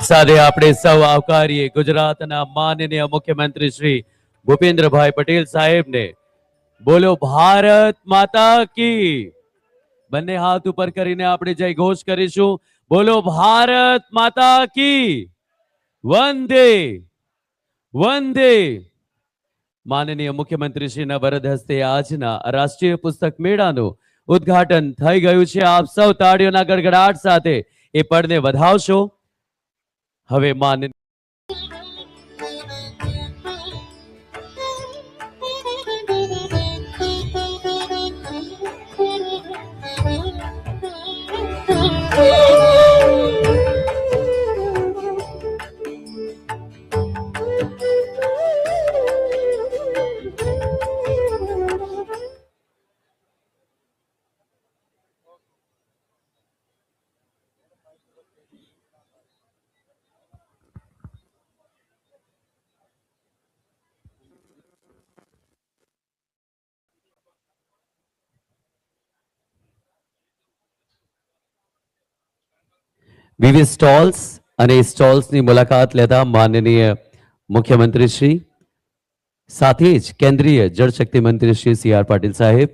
સાથે આપણે સૌ આવકારીએ ગુજરાતના માનનીય મુખ્યમંત્રી શ્રી ભૂપેન્દ્રભાઈ પટેલ સાહેબને. બોલો ભારત માતા કી. બંને હાથ ઉપર કરીને આપણે જય ઘોષ કરીશું. બોલો ભારત માતા કી. વંદે વંદે. માનનીય મુખ્યમંત્રી શ્રીના વરદ હસ્તે આજના રાષ્ટ્રીય પુસ્તક મેળાનું ઉદ્ઘાટન થઈ ગયું છે. આપ સૌ તાળીઓના ગડગડાટ સાથે એ પળને વધાવશો. હવે માનનીય વિવિધ સ્ટોલ્સ અને સ્ટોલ્સની મુલાકાત લેતા માનનીય મુખ્યમંત્રી શ્રી સાથે જ કેન્દ્રીય જળશક્તિ મંત્રી શ્રી સી આર પાટીલ સાહેબ,